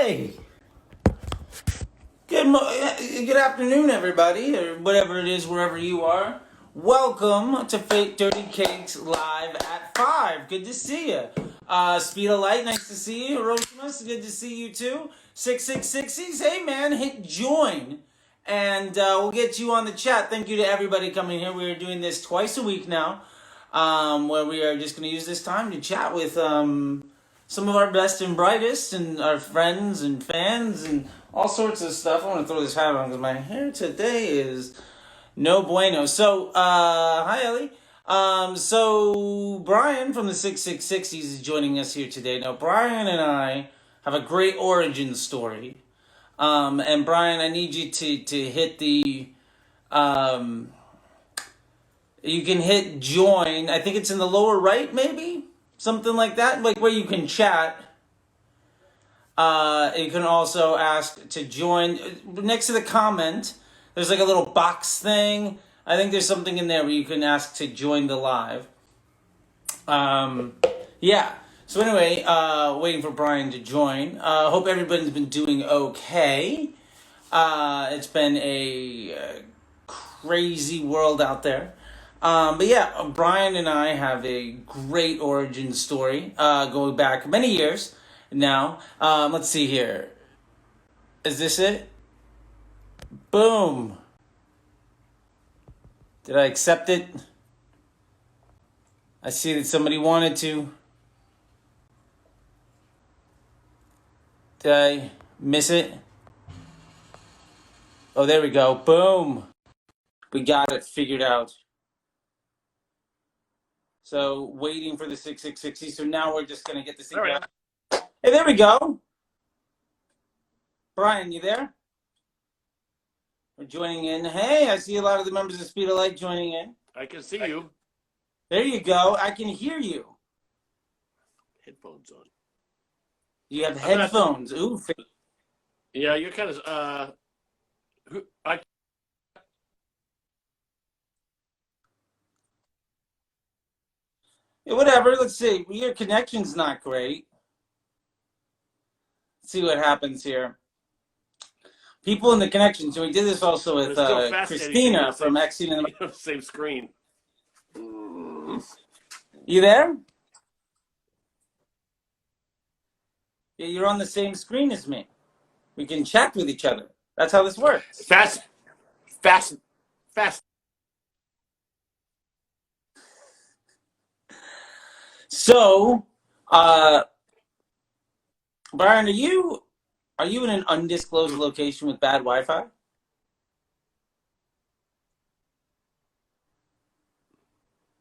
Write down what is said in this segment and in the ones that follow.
Hey, good afternoon, everybody, or whatever it is, wherever you are. Welcome to Fake Dirty Cakes live at 5. Good to see you. Speed of Light, nice to see you. Hiroshima, good to see you too. 6660s, hey man, hit join, and we'll get you on the chat. Thank you to everybody coming here. We are doing this twice a week now, where we are just going to use this time to chat with some of our best and brightest and our friends and fans and all sorts of stuff. I want to throw this hat on because my hair today is no bueno. So, hi, Ellie. So Brian from the 6660s is joining us here today. Now, Brian and I have a great origin story. And Brian, I need you to hit the, you can hit join. I think it's in the lower right, maybe? Something like that, like where you can chat. You can also ask to join. Next to the comment, there's like a little box thing. I think there's something in there where you can ask to join the live. Yeah. So anyway, waiting for Brian to join. Hope everybody's been doing okay. It's been a crazy world out there. But yeah, Brian and I have a great origin story going back many years now. Let's see here. Is this it? Boom. Did I accept it? I see that somebody wanted to. Did I miss it? Oh, there we go. Boom. We got it figured out. So waiting for the 6660. So now we're just going to get this thing going. Hey, there we go. Brian, you there? We're joining in. Hey, I see a lot of the members of Speed of Light joining in. I can see you. There you go. I can hear you. Headphones on. You have headphones. Ooh. Yeah, you're kind of, Yeah, whatever. Let's see. Your connection's not great. Let's see what happens here. People in the connection. So we did this also with Christina from Exing in the same screen. You there? Yeah, you're on the same screen as me. We can chat with each other. That's how this works. Fast. So, Brian, are you in an undisclosed location with bad Wi-Fi?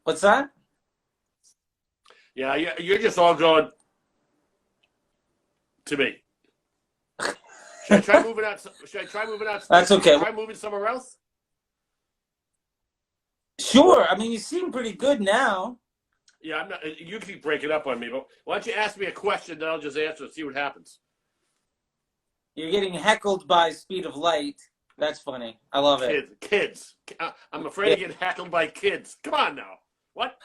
What's that? Yeah, you're just all going to me. Should I try moving out? That's okay. Try moving somewhere else? Sure. I mean, you seem pretty good now. Yeah, I'm not. You keep breaking up on me, but why don't you ask me a question, then I'll just answer and see what happens. You're getting heckled by Speed of Light. That's funny. I love it. Kids. I'm afraid to get heckled by kids. Come on now. What?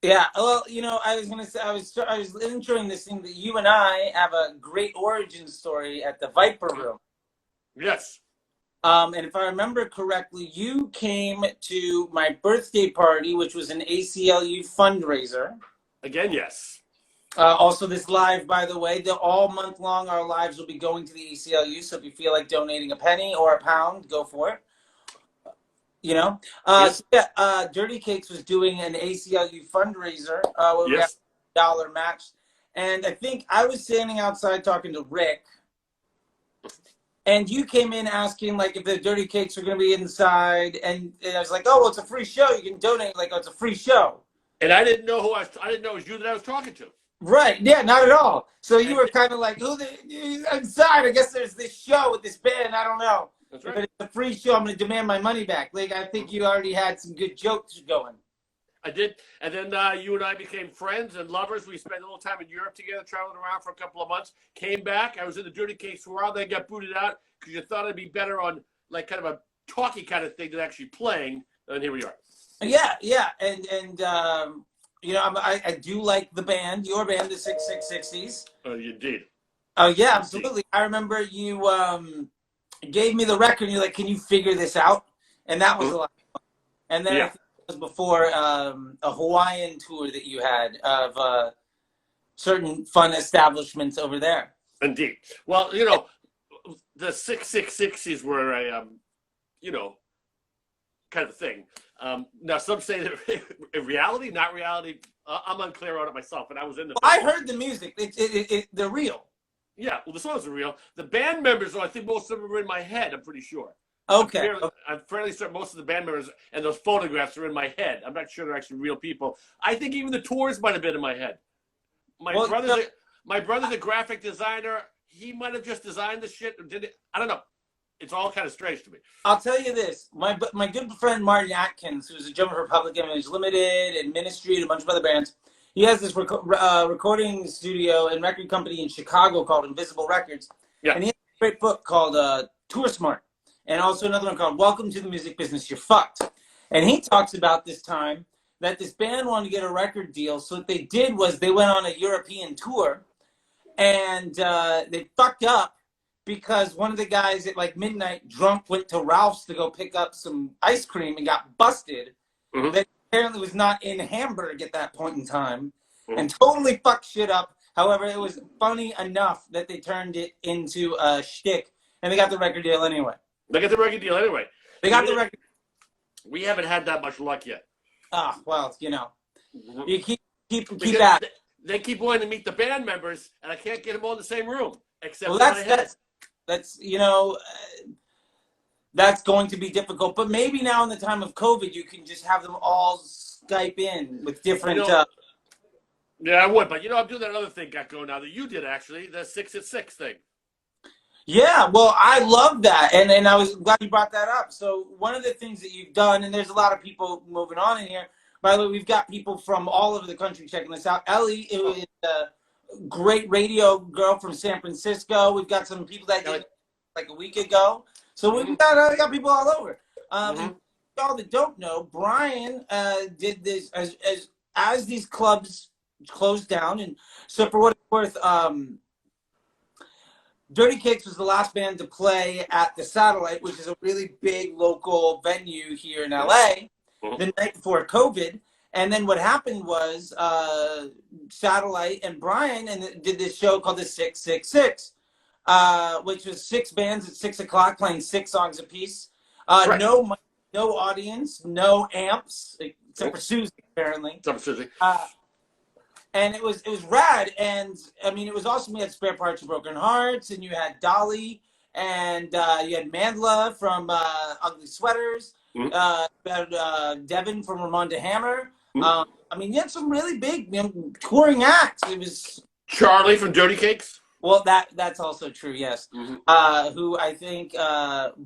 Yeah. Well, you know, I was gonna say I was enjoying this thing that you and I have a great origin story at the Viper Room. Yes. And if I remember correctly, you came to my birthday party, which was an ACLU fundraiser. Again, yes. Also, this live, by the way, all month long, our lives will be going to the ACLU. So if you feel like donating a penny or a pound, go for it. You know? Yes. So yeah, Dirtycakes was doing an ACLU fundraiser where we Yes. got a $1 match. And I think I was standing outside talking to Rick. And you came in asking, like, if the Dirtycakes are going to be inside. And I was like, oh, well, it's a free show. You can donate. Like, oh, it's a free show. And I didn't know I didn't know it was you that I was talking to. Right. Yeah, not at all. So you were kind of like, inside? I guess there's this show with this band. I don't know. That's right. But it's a free show. I'm going to demand my money back. Like, I think you already had some good jokes going. I did. And then you and I became friends and lovers. We spent a little time in Europe together, traveling around for a couple of months. Came back. I was in the Dirtycakes for a while. Then got booted out because you thought I'd be better on, like, kind of a talky kind of thing than actually playing. And here we are. Yeah, yeah. And you know, I do like the band, your band, the 6660s. Oh, you did. Oh yeah, absolutely. I remember you gave me the record. And you're like, "Can you figure this out?" And that was a Mhm. lot. And then I Yeah, think it was before a Hawaiian tour that you had of certain fun establishments over there. indeed. Well, the 666s were a you know, kind of thing. Now, some say that in reality, not reality. I'm unclear on it myself, but I was in the Well, I business. heard the music. They're real. Yeah, well, the songs are real. The band members, though, I think most of them are in my head. I'm pretty sure. Okay. Okay. I'm fairly certain most of the band members and those photographs are in my head. I'm not sure they're actually real people. I think even the tours might have been in my head. My Well, brother's a, my brother's a graphic designer. He might have just designed the shit or did it. I don't know. It's all kind of strange to me. I'll tell you this: my good friend Marty Atkins, who's a drummer for Public Image Limited and Ministry and a bunch of other bands, he has this recording studio and record company in Chicago called Invisible Records, Yeah. and he has a great book called Tour Smart, and also another one called Welcome to the Music Business. You're fucked. And he talks about this time that this band wanted to get a record deal, so what they did was they went on a European tour, and they fucked up because one of the guys at like midnight drunk went to Ralph's to go pick up some ice cream and got busted. Mm-hmm. That apparently was not in Hamburg at that point in time, Mm-hmm. and totally fucked shit up. However, it was funny enough that they turned it into a shtick, and they got the record deal anyway. They got the record deal anyway. They got the record. We haven't had that much luck yet. Ah, well, you keep Because at it. they keep wanting to meet the band members, and I can't get them all in the same room, except Well, in my head. that's that's going to be difficult. But maybe now in the time of COVID, you can just have them all Skype in with different. Yeah, I would, but I'm doing that other thing got going now that you did actually, the 6 at 6 thing. Yeah, well, I love that, and I was glad you brought that up. So one of the things that you've done, and there's a lot of people moving on in here. By the way, we've got people from all over the country checking this out. Ellie, who is a great radio girl from San Francisco. We've got some people that did like a week ago. So we've got people all over. And y'all that don't know, Brian did this as these clubs closed down, and so for what it's worth, Dirtycakes was the last band to play at the Satellite, which is a really big local venue here in LA, the night before COVID. And then what happened was Satellite and Brian did this show called the 666, which was 6 bands at 6 o'clock playing 6 songs apiece. Right. No audience, no amps, except for Susie, apparently. Except for Susie. And it was rad, and I mean it was awesome. We had Spare Parts for Broken Hearts, and you had Dolly, and you had Mandla from Ugly Sweaters, Devin from Ramonda Hammer. I mean, you had some really big touring acts. It was Charlie from Dirtycakes. Well, that's also true, yes. Who I think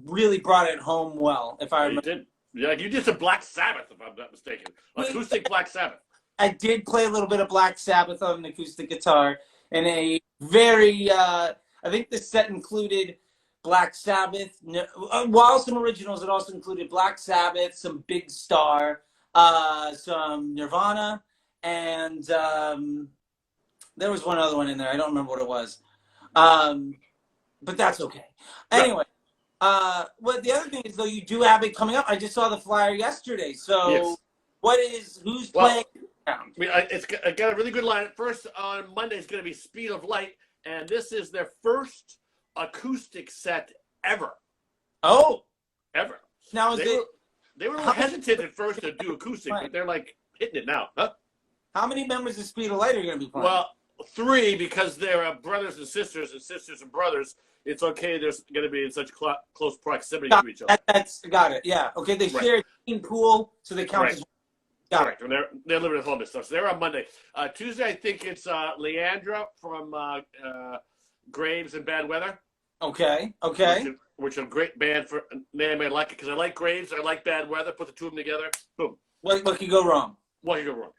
really brought it home well, if I remember. You did. Yeah, you did some Black Sabbath, if I'm not mistaken. Acoustic Black Sabbath. I did play a little bit of Black Sabbath on an acoustic guitar, and a very, I think the set included Black Sabbath, while some originals, it also included Black Sabbath, some Big Star, some Nirvana, and there was one other one in there. I don't remember what it was. But that's okay. Anyway, well, the other thing is, though, you do have it coming up. I just saw the flyer yesterday. So who's playing? I mean, it's got a really good line. First on Monday is going to be Speed of Light, and this is their first acoustic set ever. Oh, ever. Now they were a little hesitant at first to do acoustic, but they're like hitting it now. Huh? How many members of Speed of Light are going to be playing? Well, 3 because they're brothers and sisters and brothers. It's okay. They're going to be in such close proximity to each other. That's got it. Yeah. Okay. They share a team pool, so they count as. Correct. And they're living at home and stuff. So they're on Monday. Tuesday, I think it's Leandra from Graves and Bad Weather. Okay. Which is a great band for name. I like it because I like Graves. I like Bad Weather. Put the 2 of them together. Boom. What could go wrong? What could go wrong?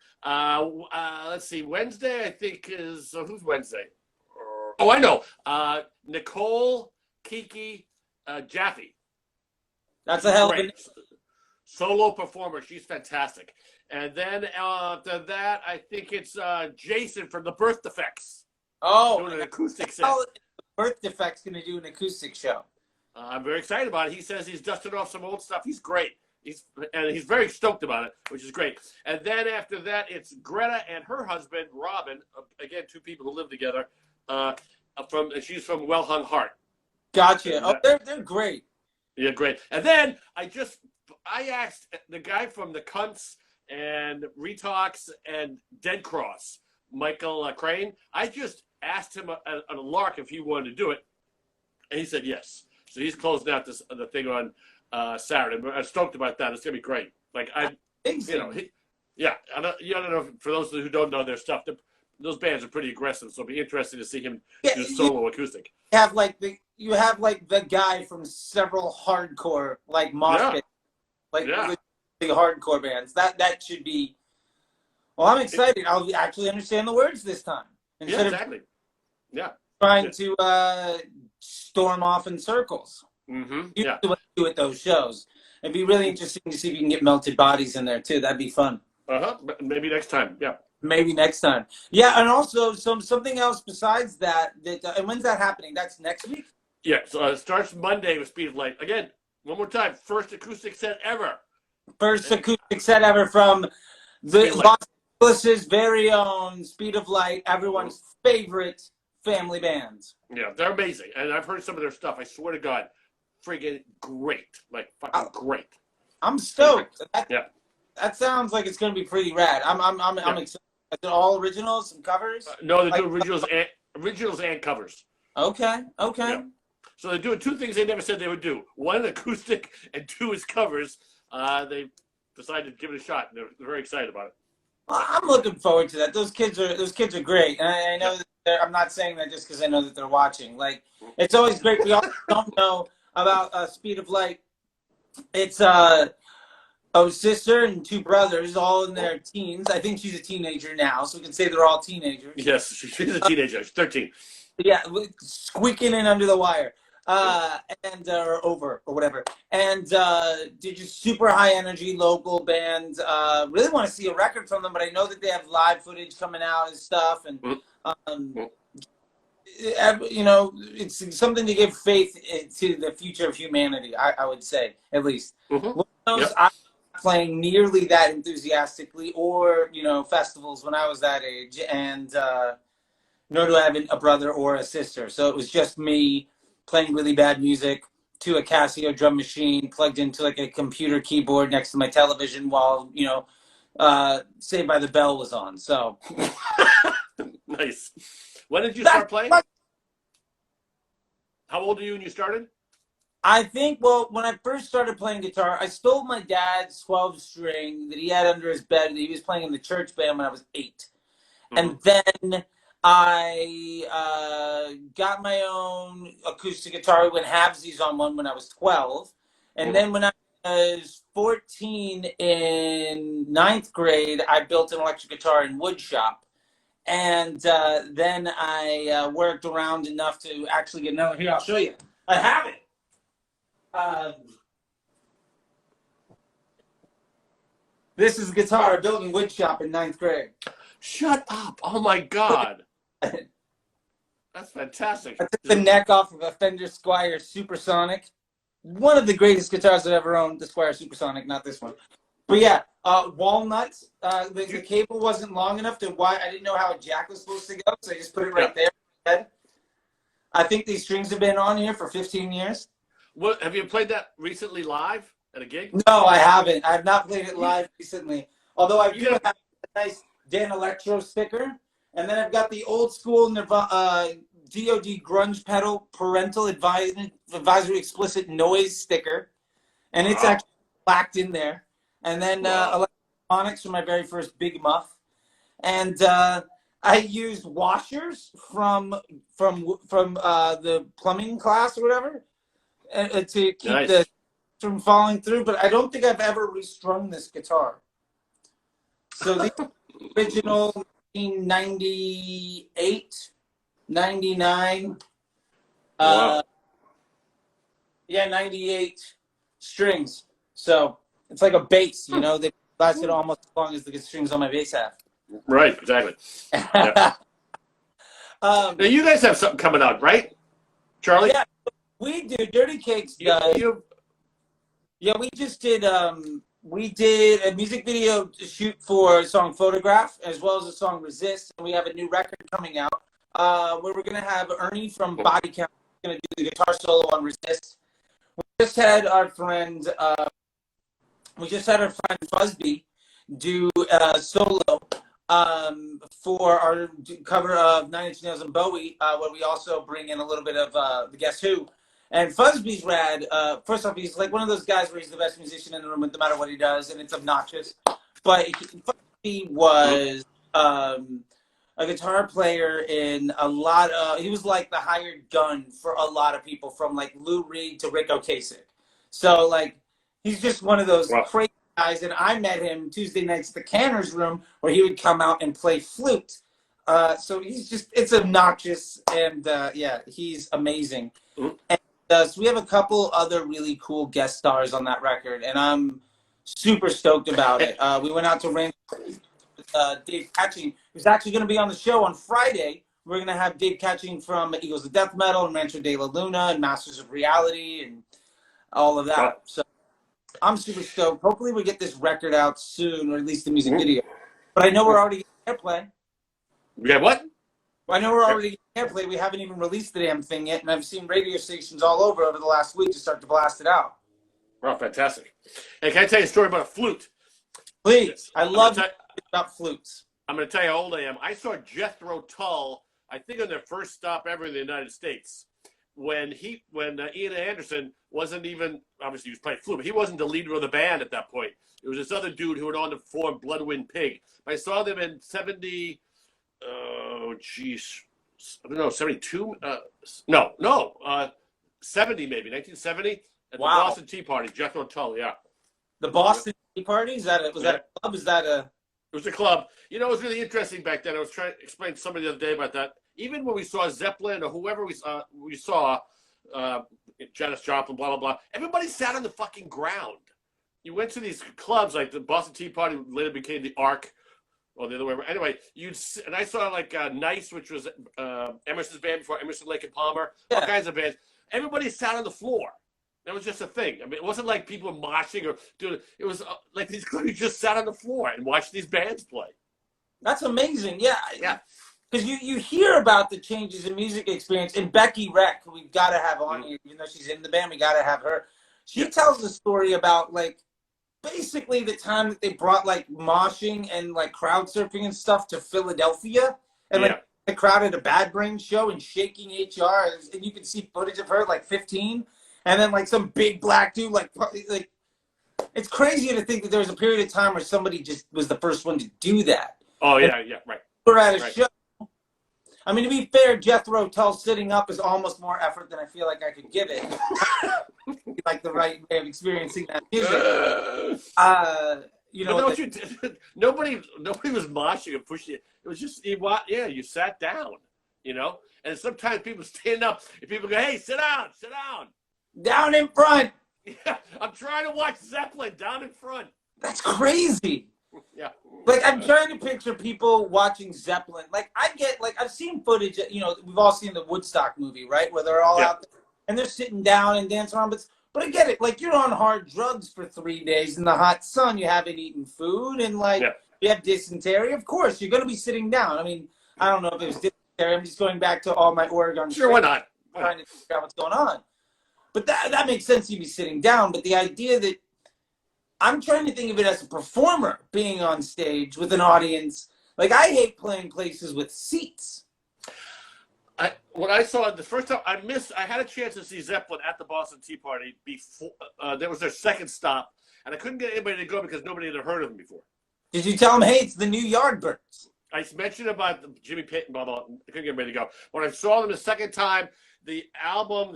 Let's see. Wednesday, I think is who's Wednesday? Oh, I know. Nicole Kiki Jaffe. That's a hell of a solo performer. She's fantastic. And then after that, I think it's Jason from the Birth Defects. Oh, doing an acoustic set. Birth Defect's going to do an acoustic show. I'm very excited about it. He says he's dusted off some old stuff. He's great. He's very stoked about it, which is great. And then after that, it's Greta and her husband, Robin. Again, two people who live together. She's from Well Hung Heart. Gotcha. Oh, they're great. Yeah, great. And then I asked the guy from the Cunts and Retox and Dead Cross, Michael Crane. I just asked him on a lark if he wanted to do it, and he said yes. So he's closing out the thing on Saturday. I'm stoked about that. It's gonna be great. Like I don't know. For those who don't know their stuff, those bands are pretty aggressive. So it'll be interesting to see him do solo acoustic. You have the guy from several hardcore mosh pit, big hardcore bands. That should be. Well, I'm excited. I'll actually understand the words this time instead of trying to storm off in circles. Mm-hmm. You do at those shows. It'd be really interesting to see if you can get Melted Bodies in there too. That'd be fun. Maybe next time. Yeah. Maybe next time. Yeah, and also something else besides that. And when's that happening? That's next week? Yeah, so it starts Monday with Speed of Light. Again, one more time, first acoustic set ever. First acoustic set ever from the Los Angeles' very own Speed of Light, everyone's favorite family bands. Yeah, they're amazing. And I've heard some of their stuff. I swear to God, friggin' great. Like, fucking great. I'm stoked. That sounds like it's going to be pretty rad. I'm excited. Is it all originals and covers? No, they do originals and covers. Okay. Yeah. So they're doing two things they never said they would do. One, acoustic, and two is covers. They decided to give it a shot, and they're very excited about it. Well, I'm looking forward to that. Those kids are great. And I know that I'm not saying that just because I know that they're watching. Like, it's always great. We also don't know about Speed of Light. It's a sister and two brothers, all in their teens. I think she's a teenager now, so we can say they're all teenagers. Yes, she's a teenager. She's 13. Yeah, squeaking in under the wire. Or over or whatever. And they're just super high energy local bands. Really want to see a record from them, but I know that they have live footage coming out and stuff. And it's something to give faith to the future of humanity. I would say, at least. I'm not playing nearly that enthusiastically, or festivals when I was that age, and nor do I have a brother or a sister. So it was just me playing really bad music to a Casio drum machine plugged into a computer keyboard next to my television while, Saved by the Bell was on. So nice. When did you start playing? How old are you when you started? I think, when I first started playing guitar, I stole my dad's 12-string that he had under his bed. He was playing in the church band when I was 8. And then I got my own acoustic guitar. We went halvesies on one when I was 12. And then when I was 14 in 9th grade, I built an electric guitar in wood shop. And then I worked around enough to actually get another. Here, I'll show you. I have it. This is a guitar I built in wood shop in 9th grade. Shut up. Oh, my God. That's fantastic. I took the neck off of a Fender Squier Supersonic. One of the greatest guitars I've ever owned, the Squier Supersonic, not this one. But yeah, walnuts. The cable wasn't long enough I didn't know how a jack was supposed to go, so I just put it right there. I think these strings have been on here for 15 years. What, have you played that recently live at a gig? No, I haven't. I have not played it live recently. Although I do have a nice Dan Electro sticker. And then I've got the old school DOD grunge pedal parental advisory explicit noise sticker. And it's actually blacked in there. And then electronics for my very first big muff. And I used washers from the plumbing class or whatever to keep the from falling through. But I don't think I've ever restrung this guitar. So the original 1998, 99. 98 strings. So it's like a bass, they lasted almost as long as the strings on my bass have. Right, exactly. Yeah. Now you guys have something coming out, right? Charlie? Yeah, we do. Dirty Cakes You, does. you, Yeah, we did a music video to shoot for a song Photograph as well as the song Resist, and we have a new record coming out where we're gonna have Ernie from Body Count gonna do the guitar solo on Resist. We just had our friend Fuzby do a solo for our cover of Nine Inch Nails and Bowie, where we also bring in a little bit of the Guess Who. And Fuzby's rad. First off, he's like one of those guys where he's the best musician in the room, no matter what he does, and it's obnoxious. But Fuzby was a guitar player in a lot of. He was like the hired gun for a lot of people, from like Lou Reed to Rick Ocasek. So like, he's just one of those crazy guys. And I met him Tuesday nights at the Canner's Room, where he would come out and play flute. So it's obnoxious, and yeah, he's amazing. And so we have a couple other really cool guest stars on that record, and I'm super stoked about it. We went out to Rancho with Dave Catching, who's actually going to be on the show on Friday. We're going to have Dave Catching from Eagles of Death Metal and Rancho de la Luna and Masters of Reality and all of that. So I'm super stoked. Hopefully we get this record out soon, or at least the music video. But I know we're already getting airplay. We got what? Well, I know we're already getting airplay. We haven't even released the damn thing yet, and I've seen radio stations all over the last week to start to blast it out. Oh, fantastic. Hey, can I tell you a story about a flute? Please. I love about flutes. I'm going to tell you how old I am. I saw Jethro Tull, I think, on their first stop ever in the United States. When Ian Anderson wasn't even, obviously he was playing flute, but he wasn't the leader of the band at that point. It was this other dude who went on to form Bloodwind Pig. I saw them in 70, oh geez, I don't know, 72? 70 maybe, 1970 at the Boston Tea Party, Jethro Tull, yeah. The Boston Tea Party? Was that a club? It was a club. You know, it was really interesting back then. I was trying to explain to somebody the other day about that. Even when we saw Zeppelin or whoever we saw, Janis Joplin, blah, blah, blah, everybody sat on the fucking ground. You went to these clubs like the Boston Tea Party, later became the Ark, or the other way around. Anyway, and I saw like Nice, which was Emerson's band before Emerson, Lake and Palmer, all kinds of bands. Everybody sat on the floor. That was just a thing. I mean, it wasn't like people were moshing or doing. It was like these guys just sat on the floor and watched these bands play. That's amazing. Yeah. Yeah. Because you hear about the changes in music experience. And Becky Reck, who we've got to have on here, even though she's in the band, we got to have her. She tells the story about, like, basically the time that they brought, like, moshing and, like, crowd surfing and stuff to Philadelphia. And, like, the crowd at a Bad Brains show and shaking HR. And you can see footage of her, like, 15. And then, like, some big black dude, like it's crazy to think that there was a period of time where somebody just was the first one to do that. Oh, yeah, right. We're at a show. I mean, to be fair, Jethro Tull sitting up is almost more effort than I feel like I could give it. Like the right way of experiencing that music. You know, nobody was moshing and pushing it. It was just, you sat down, you know? And sometimes people stand up and people go, hey, sit down. Down in front. Yeah, I'm trying to watch Zeppelin down in front. That's crazy. Yeah. Like, I'm trying to picture people watching Zeppelin. Like, I've seen footage, you know, we've all seen the Woodstock movie, right? Where they're all out there and they're sitting down and dancing around. But I get it. Like, you're on hard drugs for 3 days in the hot sun. You haven't eaten food and, like, you have dysentery. Of course, you're going to be sitting down. I mean, I don't know if it was dysentery. I'm just going back to all my Oregon. Sure, why not? Trying to figure out what's going on. But that makes sense, you'd be sitting down. But the idea that I'm trying to think of it as a performer being on stage with an audience. Like, I hate playing places with seats. When I saw it the first time, I had a chance to see Zeppelin at the Boston Tea Party before. That was their second stop, and I couldn't get anybody to go because nobody had heard of them before. Did you tell them, hey, it's the new Yardbirds? I mentioned about Jimmy Payton, blah, blah, blah. I couldn't get anybody to go. When I saw them the second time, the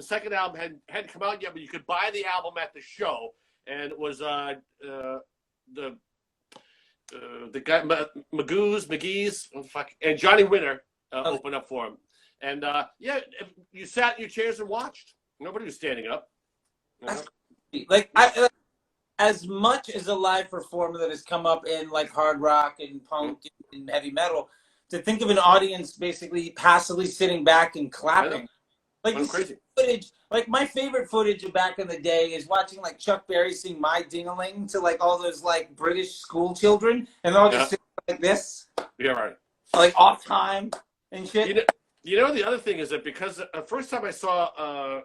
second album hadn't come out yet, but you could buy the album at the show, and it was the guy McGee's, and Johnny Winter opened up for him, and you sat in your chairs and watched. Nobody was standing up. That's like as much as a live performer that has come up in like hard rock and punk and heavy metal, to think of an audience basically passively sitting back and clapping. Like That's you see crazy. footage, like my favorite footage of back in the day is watching like Chuck Berry sing "My Ding-a-Ling" to like all those like British school children, and they're all just Yeah. sitting like this, Yeah. Right. like off time and You shit. know. You know the other thing is that because the first time I saw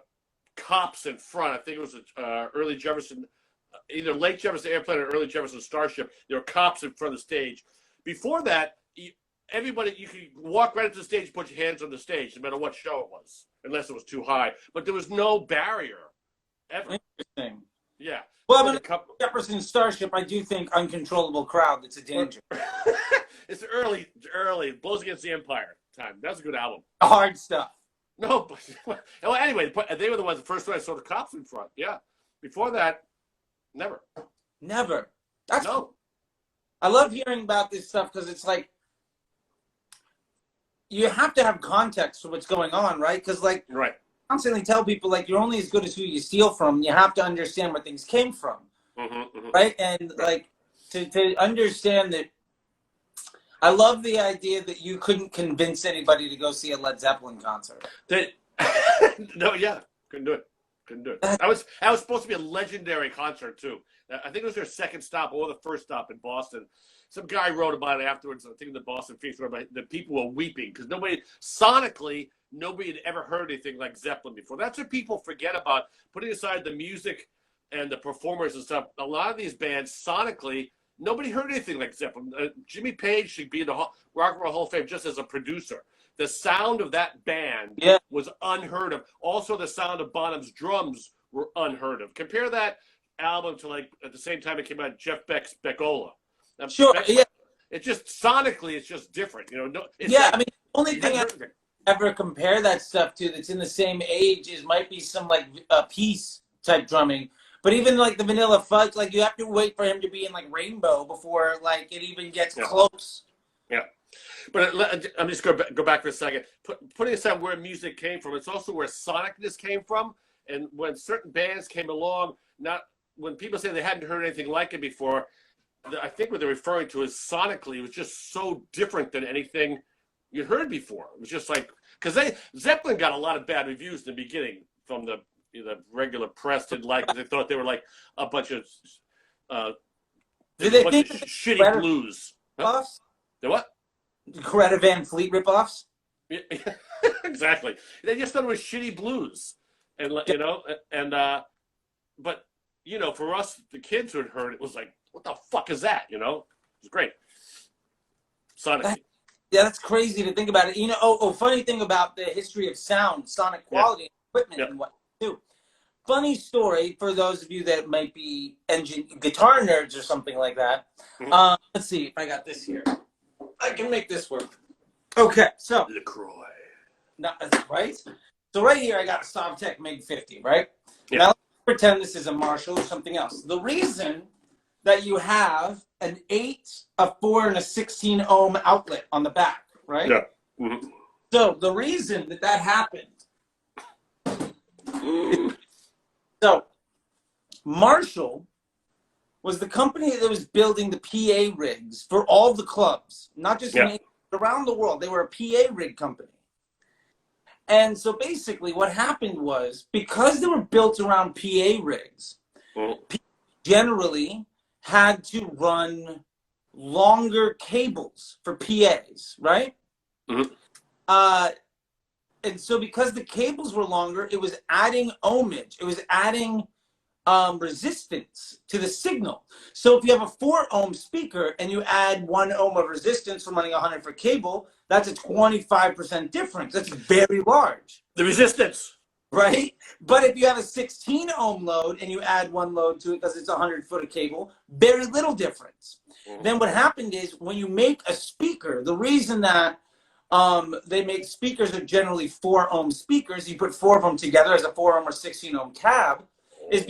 cops in front, I think it was early Jefferson, either late Jefferson Airplane or early Jefferson Starship. There were cops in front of the stage. Before that, everybody, you could walk right up to the stage, put your hands on the stage, no matter what show it was, unless it was too high. But there was no barrier ever. Interesting. Yeah. Well, Then I mean, Jefferson Starship, I do think uncontrollable crowd. That's a danger. it's early. It blows against the Empire time. That's a good album. Hard stuff. No, but well, anyway, they were the ones. The first time I saw the cops in front. Yeah. Before that, never. Never. That's No. cool. I love hearing about this stuff because it's like you have to have context for what's going on, right? Because like Right. constantly tell people like you're only as good as who you steal from. You have to understand where things came from, right? And like to understand that. I love the idea that you couldn't convince anybody to go see a Led Zeppelin concert. No, yeah, couldn't do it. That was supposed to be a legendary concert too. I think it was their second stop or the first stop in Boston. Some guy wrote about it afterwards. I think in the Boston Phoenix wrote about it, that people were weeping because nobody had ever heard anything like Zeppelin before. That's what people forget about. Putting aside the music and the performers and stuff, a lot of these bands sonically, nobody heard anything like Zeppelin. Jimmy Page should be in the Rock and Roll Hall of Fame just as a producer. The sound of that band was unheard of. Also, the sound of Bonham's drums were unheard of. Compare that album to like at the same time it came out, Jeff Beck's Beckola. Sure, yeah. It's just sonically, it's just different. You know, I mean, the only thing I ever compare that stuff to that's in the same age might be some like Peace type drumming. But even like the Vanilla Fudge, like you have to wait for him to be in like Rainbow before like it even gets close. Yeah. But I'm just going to go back for a second. Putting aside where music came from, it's also where sonicness came from. And when certain bands came along, when people say they hadn't heard anything like it before, I think what they're referring to is sonically, it was just so different than anything you heard before. It was just like, because Zeppelin got a lot of bad reviews in the beginning from the regular press. Didn't like it. They thought they were like a bunch of shitty blues. Huh? The what? Greta Van Fleet ripoffs? Yeah, exactly. They just thought it was shitty blues. And, you know, but, you know, for us, the kids who had heard it was like, what the fuck is that? You know, it was great. Sonic. Yeah, that's crazy to think about it. You know, funny thing about the history of sound, sonic quality, equipment, and what too. Funny story for those of you that might be guitar nerds or something like that. Let's see if I got this here. I can make this work. Okay, so LaCroix. Right. So right here, I got a Sovtek MiG 50. Right. Yeah. Now let's pretend this is a Marshall or something else. The reason that you have an 8, a 4, and a 16 ohm outlet on the back, right? Yeah. Mm-hmm. So the reason that happened. So Marshall was the company that was building the PA rigs for all the clubs, not just in England, but around the world. They were a PA rig company. And so basically what happened was, because they were built around PA rigs, people generally had to run longer cables for PAs, right? Mm-hmm. And so because the cables were longer, it was adding ohmage. It was adding resistance to the signal. So if you have a 4 ohm speaker and you add 1 ohm of resistance from running 100 for cable, that's a 25% difference. That's very large. The resistance. Right? But if you have a 16 ohm load and you add 1 load to it because it's 100 foot of cable, very little difference. Then what happened is when you make a speaker, the reason that they make speakers are generally 4 ohm speakers, you put 4 of them together as a 4 ohm or 16 ohm cab, is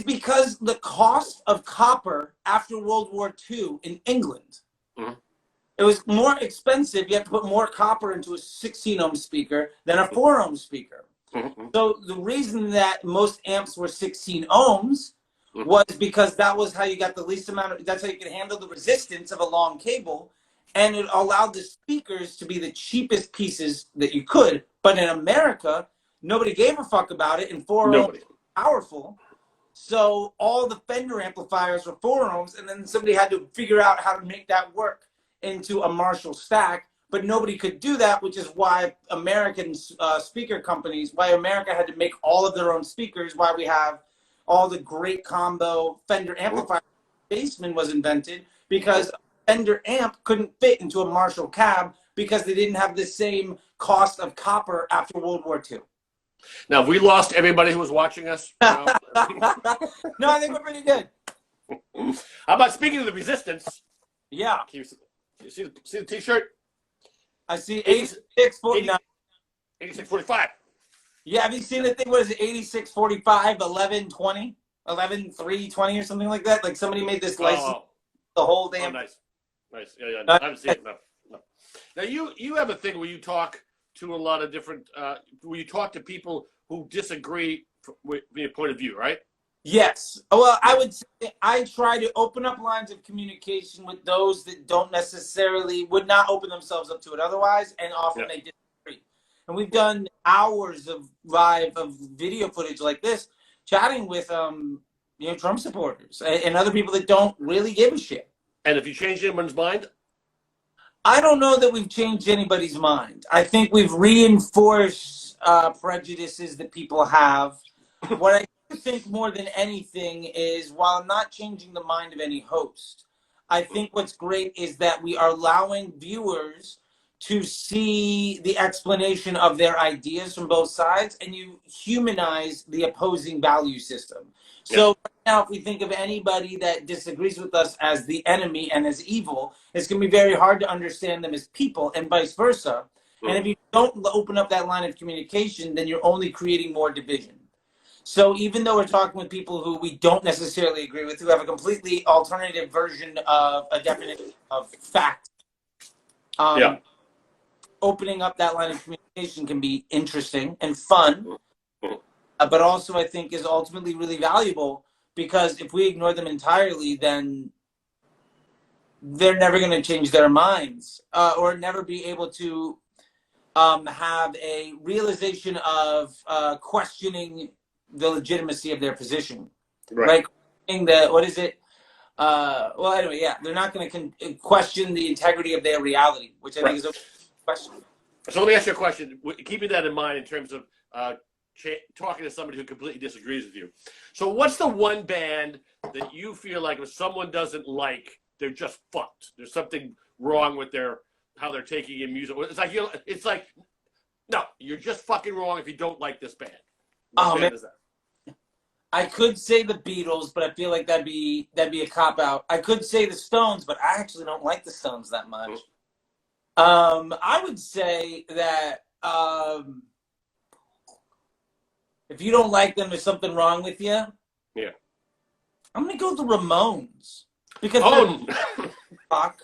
because the cost of copper after World War II in England, it was more expensive. You have to put more copper into a 16 ohm speaker than a 4 ohm speaker. So the reason that most amps were 16 ohms was because that was how you got the least amount of, that's how you could handle the resistance of a long cable. and it allowed the speakers to be the cheapest pieces that you could. But in America, nobody gave a fuck about it, and 4 ohms Nobody. powerful. So all the Fender amplifiers were 4 ohms, and then somebody had to figure out how to make that work into a Marshall stack. But nobody could do that, which is why American speaker companies, why America had to make all of their own speakers, why we have all the great combo Fender amplifier. Bassman was invented because a Fender amp couldn't fit into a Marshall cab because they didn't have the same cost of copper after World War II. Now, have we lost everybody who was watching us? No, No, I think we're pretty good. How about speaking of the Resistance? Yeah. Can you see the T-shirt? I see 8649. 8645. Yeah, have you seen the thing? What is it? 8645, 1120, 11320 or something like that? Like somebody made this license. The whole damn. Oh, nice. Yeah. No, I haven't seen it. No. Now you have a thing where you talk to a lot of different. Where you talk to people who disagree with your point of view, right? Yes. Well, I would say I try to open up lines of communication with those that don't necessarily would not open themselves up to it otherwise, and often they disagree. And we've done hours of video footage like this, chatting with Trump supporters and other people that don't really give a shit. And if you change anyone's mind, I don't know that we've changed anybody's mind. I think we've reinforced prejudices that people have. What I think more than anything is, while not changing the mind of any host, I think what's great is that we are allowing viewers to see the explanation of their ideas from both sides, and you humanize the opposing value system. So right now, if we think of anybody that disagrees with us as the enemy and as evil, it's going to be very hard to understand them as people, and vice versa. And if you don't open up that line of communication, then you're only creating more division. So even though we're talking with people who we don't necessarily agree with, who have a completely alternative version of a definition of fact, opening up that line of communication can be interesting and fun, but also I think is ultimately really valuable, because if we ignore them entirely, then they're never going to change their minds or never be able to have a realization of questioning the legitimacy of their position. Right. What is it? Well, anyway, they're not going to question the integrity of their reality, which I think is a question. So let me ask you a question. Keeping that in mind in terms of talking to somebody who completely disagrees with you. So what's the one band that you feel like if someone doesn't like, they're just fucked? There's something wrong with how they're taking in music. It's like, no, you're just fucking wrong if you don't like this band. What band is that? I could say the Beatles, but I feel like that'd be a cop out. I could say the Stones, but I actually don't like the Stones that much. I would say that if you don't like them, there's something wrong with you. Yeah. I'm gonna go with the Ramones because they're rock,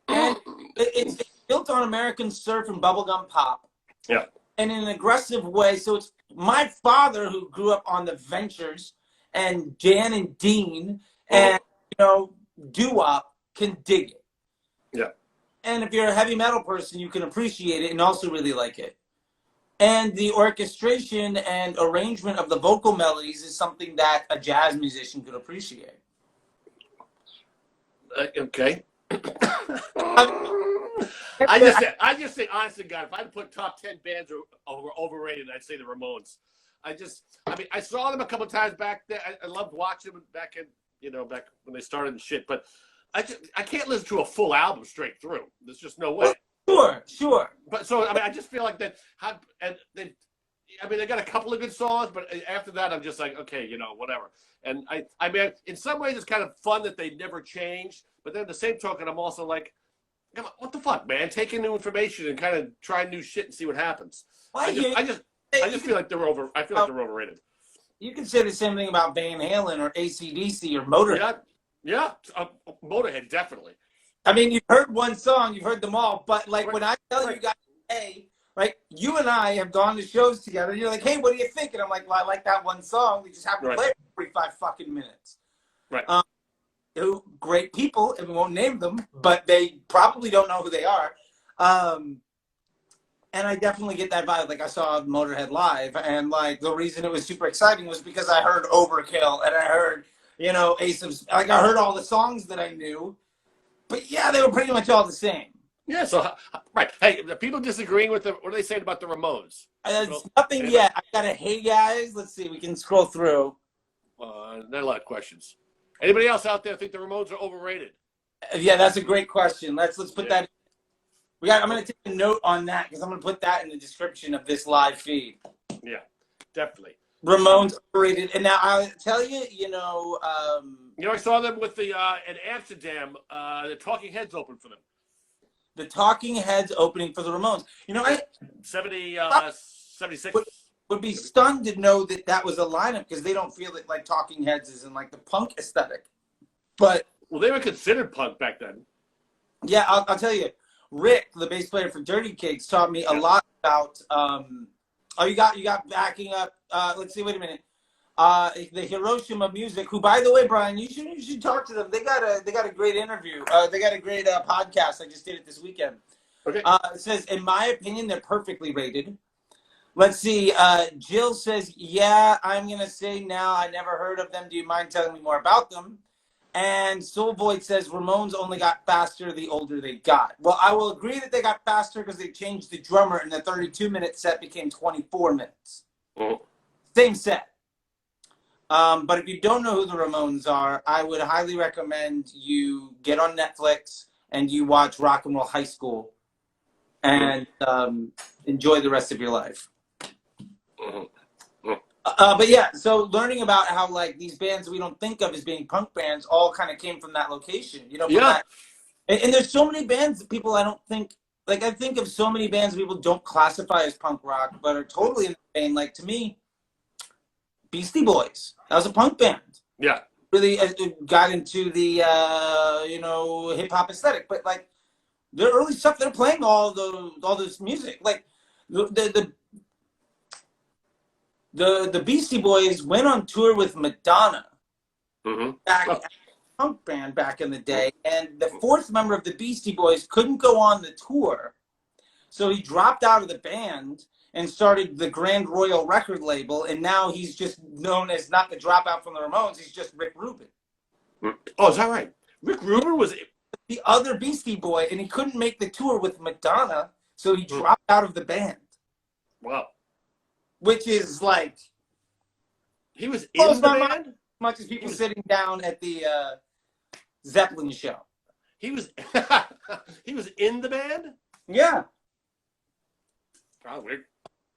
and it's built on American surf and bubblegum pop. Yeah. In an aggressive way. So it's my father, who grew up on the Ventures and Jan and Dean and doo-wop, can dig it. Yeah. And if you're a heavy metal person, you can appreciate it and also really like it. And the orchestration and arrangement of the vocal melodies is something that a jazz musician could appreciate. Okay. I just think, honestly, God, if I had to put top 10 bands or overrated, I'd say the Ramones. I saw them a couple of times back there. I loved watching them back when they started and shit. But I can't listen to a full album straight through. There's just no way. Sure. But I just feel like that. They got a couple of good songs, but after that, I'm just like, okay, whatever. And I mean, in some ways, it's kind of fun that they never changed. But then, at the same token, I'm also like, what the fuck, man? Taking new information and kind of trying new shit and see what happens. I just feel like they're over. I feel like they're overrated. You can say the same thing about Van Halen or AC/DC or Motorhead. Yeah, Motorhead, definitely. I mean, you've heard one song, you've heard them all, but when I tell you guys, hey, you and I have gone to shows together, and you're like, hey, what do you think? And I'm like, well, I like that one song. We just have to play it for 45 fucking minutes. Right. who great people, and we won't name them, but they probably don't know who they are. And I definitely get that vibe. Like I saw Motorhead live, and like the reason it was super exciting was because I heard Overkill and I heard, Ace of, like I heard all the songs that I knew, but yeah, they were pretty much all the same. Yeah. So right. Hey, the people disagreeing with what are they saying about the Ramones? It's nothing yet. I got a hey guys. Let's see. We can scroll through. Not a lot of questions. Anybody else out there think the Ramones are overrated? Yeah, that's a great question. Let's put that. I'm going to take a note on that because I'm going to put that in the description of this live feed. Yeah, definitely. Ramones overrated, and now I'll tell you, I saw them with the in Amsterdam. The Talking Heads opened for them. The Talking Heads opening for the Ramones. 76. Would be stunned to know that was a lineup because they don't feel it like Talking Heads is in like the punk aesthetic. But they were considered punk back then. Yeah, I'll tell you. Rick, the bass player for Dirtycakes, taught me a lot about. You got backing up. Let's see. Wait a minute. The Hiroshima Music, who, by the way, Brian, you should talk to them. They got a great interview. They got a great podcast. I just did it this weekend. Okay. It says, in my opinion, they're perfectly rated. Let's see. Jill says, yeah, I'm gonna say now. I never heard of them. Do you mind telling me more about them? And Soul Void says Ramones only got faster the older they got. Well, I will agree that they got faster because they changed the drummer and the 32-minute set became 24 minutes. Mm-hmm. Same set. But if you don't know who the Ramones are, I would highly recommend you get on Netflix and you watch Rock and Roll High School and enjoy the rest of your life. Mm-hmm. But yeah, so learning about how like these bands we don't think of as being punk bands all kind of came from that location, Yeah. And there's so many bands that people I don't think, like I think of so many bands people don't classify as punk rock, but are totally in the vein. Like to me, Beastie Boys, that was a punk band. Yeah. Really got into the hip hop aesthetic, but like their early stuff, they're playing all this music. Like the Beastie Boys went on tour with Madonna back at a punk band back in the day, and the fourth member of the Beastie Boys couldn't go on the tour, so he dropped out of the band and started the Grand Royal record label, and now he's just known as not the dropout from the Ramones, he's just Rick Rubin. Oh, is that right? Rick Rubin was the other Beastie Boy, and he couldn't make the tour with Madonna, so he dropped out of the band. Wow. Which is like... He was in the band? As much as people sitting down at the Zeppelin show. He was he was in the band? Yeah. Probably.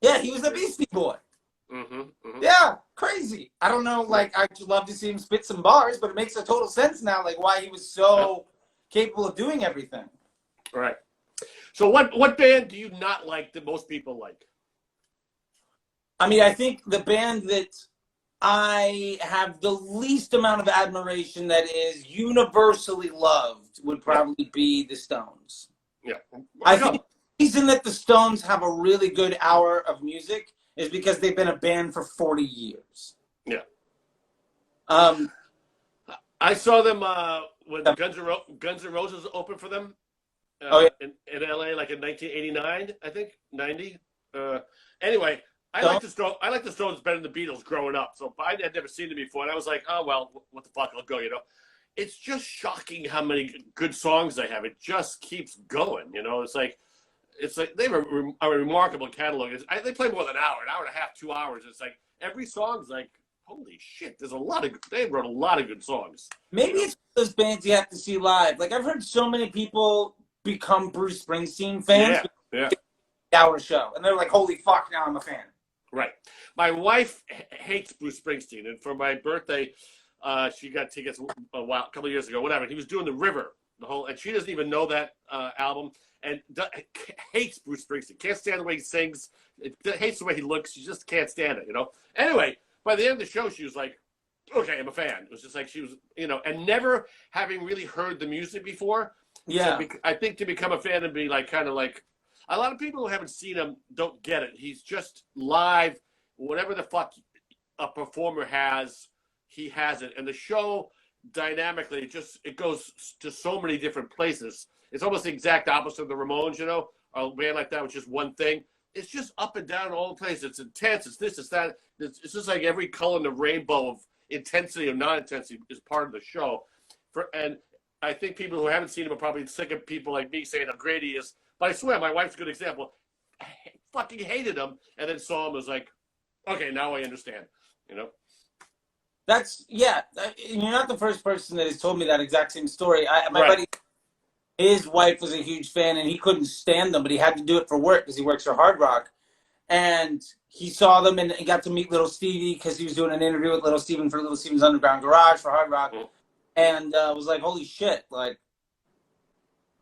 Yeah, he was a Beastie Boy. Yeah, crazy. I don't know, like, I'd love to see him spit some bars, but it makes a total sense now, like, why he was so capable of doing everything. All right. So what band do you not like that most people like? I mean, I think the band that I have the least amount of admiration that is universally loved would probably be the Stones. Yeah. I think the reason that the Stones have a really good hour of music is because they've been a band for 40 years. Yeah. I saw them when Guns N' Roses opened for them in LA, like in 1989, I think, 90. Anyway, I like the Stones better than the Beatles growing up. So I had never seen them before, and I was like, oh well, what the fuck, I'll go. It's just shocking how many good songs they have. It just keeps going. It's like they have a remarkable catalog. They play more than an hour and a half, 2 hours. It's like every song's like, holy shit, they wrote a lot of good songs. Maybe it's those bands you have to see live. Like I've heard so many people become Bruce Springsteen fans. Yeah. Hour show, and they're like, holy fuck, now I'm a fan. Right. My wife hates Bruce Springsteen, and for my birthday, she got tickets a couple of years ago, whatever. He was doing The River, and she doesn't even know that album, and hates Bruce Springsteen. Can't stand the way he sings. Hates the way he looks. She just can't stand it. Anyway, by the end of the show, she was like, "Okay, I'm a fan." It was just like she was, and never having really heard the music before. Yeah. So I think to become a fan and be like, kind of like. A lot of people who haven't seen him don't get it. He's just live. Whatever the fuck a performer has, he has it. And the show dynamically, it goes to so many different places. It's almost the exact opposite of the Ramones, you know, a band like that, which is one thing. It's just up and down all the place. It's intense. It's this. It's that. It's just like every color in the rainbow of intensity or non-intensity is part of the show. And I think people who haven't seen him are probably sick of people like me saying how great he is. But I swear, my wife's a good example. I fucking hated him, and then saw him, was like, okay, now I understand. You know. You're not the first person that has told me that exact same story. My Right. buddy, his wife was a huge fan, and he couldn't stand them, but he had to do it for work because he works for Hard Rock. And he saw them and he got to meet Little Stevie because he was doing an interview with Little Steven for Little Steven's Underground Garage for Hard Rock. And was like, holy shit, like,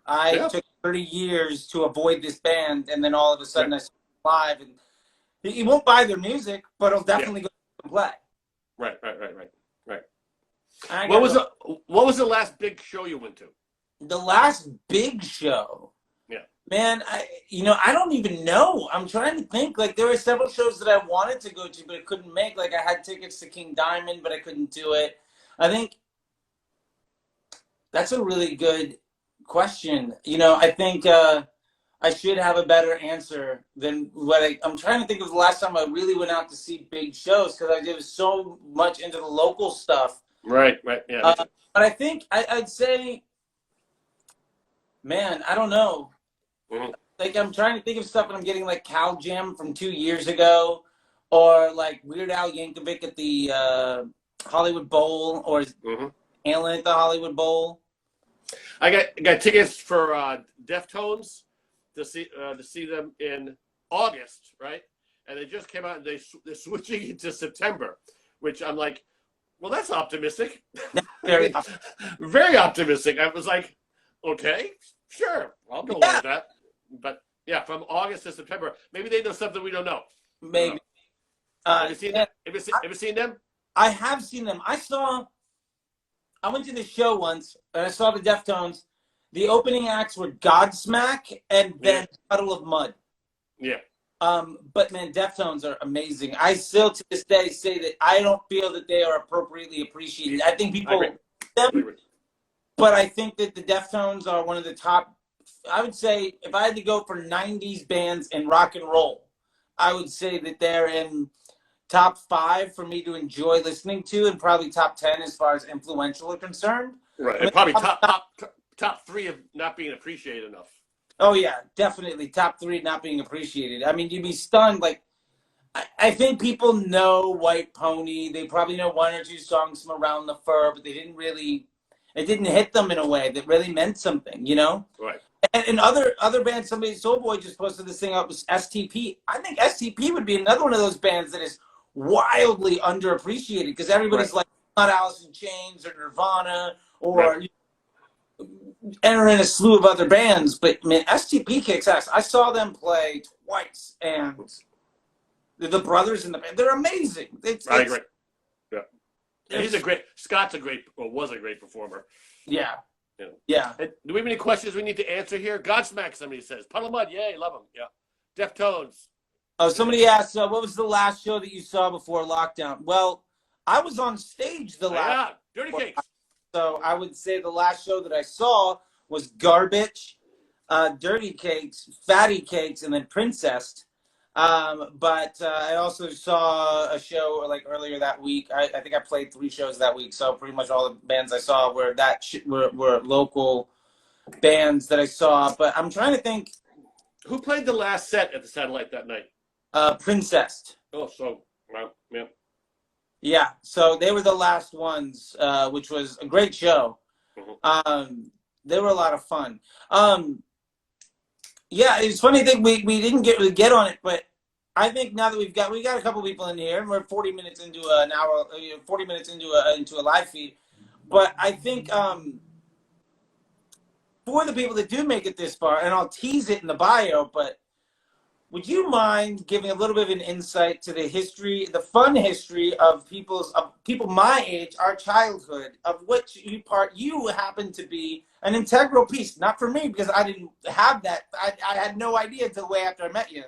I took 30 years to avoid this band, and then all of a sudden I saw them live. And he won't buy their music, but he'll definitely go and play. Right. What was the last big show you went to? The last big show? Yeah. Man, I don't even know. I'm trying to think. Like, there were several shows that I wanted to go to, but I couldn't make. Like, I had tickets to King Diamond, but I couldn't do it. I think that's a really good question. I think I should have a better answer than what I'm trying to think of the last time I really went out to see big shows because I did so much into the local stuff. Right. Yeah. But I think I'd say, man, I don't know. Mm-hmm. Like, I'm trying to think of stuff, and I'm getting like Cal Jam from 2 years ago, or like Weird Al Yankovic at the Hollywood Bowl, or Alan at the Hollywood Bowl. I got tickets for Deftones to see them in August, right? And they just came out, and they're switching into September, which I'm like, well, that's optimistic. Very Very optimistic. I was like, okay, sure, I'll go along with that. But yeah, from August to September, maybe they know something we don't know. Maybe. Have you seen them? Have you seen them? I have seen them. I went to the show once, and I saw the Deftones. The opening acts were Godsmack and then Puddle of Mud. Yeah. But man, Deftones are amazing. I still to this day say that I don't feel that they are appropriately appreciated. I think people them, but I think that the Deftones are one of the top. I would say if I had to go for 90s bands in rock and roll, I would say that they're in top 5 for me to enjoy listening to, and probably top 10 as far as influential are concerned. Right, I mean, and probably top 3 of not being appreciated enough. Oh yeah, definitely top 3 not being appreciated. I mean, you'd be stunned. Like, I think people know White Pony. They probably know 1 or 2 songs from Around the Fur, but it didn't hit them in a way that really meant something, Right. And other bands, Soulboy just posted this thing up, was STP. I think STP would be another one of those bands that is wildly underappreciated because everybody's like, not Alice in Chains or Nirvana or entering a slew of other bands. But man, STP kicks ass. I saw them play twice, and the brothers in the band, they're amazing. I agree. Yeah. And Scott's was a great performer. Yeah. Yeah. Do we have any questions we need to answer here? Godsmack, somebody says. Puddle of Mud, yay, love them. Yeah. Deftones. Oh, somebody asked, what was the last show that you saw before lockdown? Well, I was on stage the last. Yeah, Dirtycakes. So I would say the last show that I saw was Garbage, Dirtycakes, Fatty Cakes, and then Princess. But I also saw a show like earlier that week. I think I played 3 shows that week. So pretty much all the bands I saw were were local bands that I saw. But I'm trying to think. Who played the last set at the Satellite that night? Princess. Oh, so, well, yeah. Yeah, so they were the last ones, which was a great show. They were a lot of fun. Yeah, it's funny that we didn't get on it, but I think now that we got a couple people in here, and we're 40 minutes into an hour, 40 minutes into a live feed. But I think for the people that do make it this far, and I'll tease it in the bio, but would you mind giving a little bit of an insight to the fun history of people my age, our childhood, of which you happen to be an integral piece? Not for me, because I didn't have that. I had no idea until way after I met you.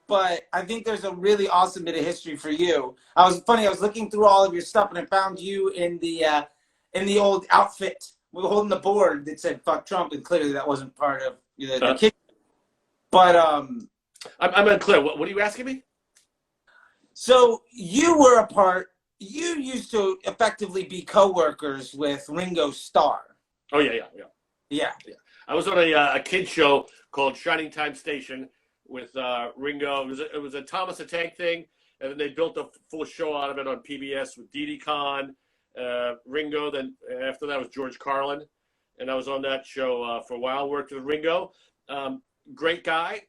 But I think there's a really awesome bit of history for you. I was looking through all of your stuff, and I found you in the in the old outfit. We were holding the board that said "fuck Trump," and clearly that wasn't part of the kid. But I'm unclear. What are you asking me? so you were a part. You used to effectively be co-workers with Ringo Starr. Oh yeah. Yeah. I was on a kid show called Shining Time Station with Ringo. It was a Thomas the Tank thing, and then they built a full show out of it on PBS with Dee Dee Khan, Ringo. Then after that was George Carlin, and I was on that show for a while. Worked with Ringo. Great guy,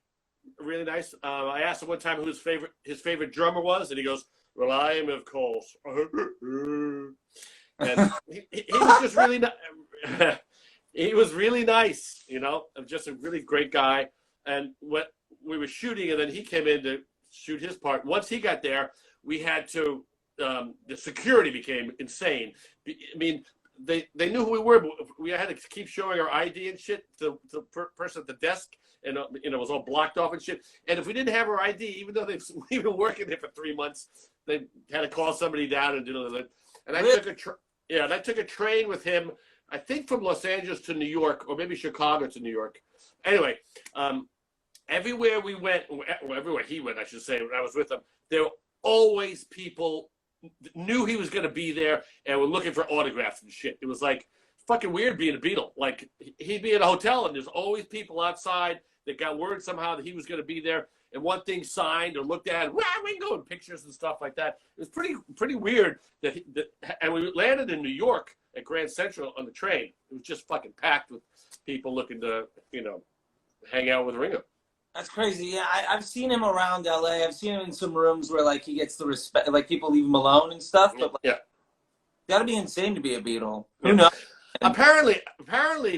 really nice. I asked him one time who his favorite drummer was, and he goes, "Well, I am, of course." And he was just really nice. He was really nice, just a really great guy. And what we were shooting, and then he came in to shoot his part. Once he got there, we had to. The security became insane. I mean, they knew who we were, but we had to keep showing our ID and shit to the person at the desk, and it was all blocked off and shit. And if we didn't have our ID, even though we've been working there for 3 months, they had to call somebody down and do it. And I took a train with him. I think from Los Angeles to New York, or maybe Chicago to New York. Anyway, everywhere we went, well, everywhere he went, I should say, when I was with him, there were always people knew he was going to be there and were looking for autographs and shit. It was like fucking weird being a Beatle. Like he'd be at a hotel and there's always people outside that got word somehow that he was going to be there and one thing signed or looked at, Ringo, and pictures and stuff like that. It was pretty weird and we landed in New York at Grand Central on the train. It was just fucking packed with people looking to, hang out with Ringo. That's crazy. Yeah, I've seen him around LA. I've seen him in some rooms where like he gets the respect, like people leave him alone and stuff. But gotta be insane to be a Beatle. Who knows? Apparently,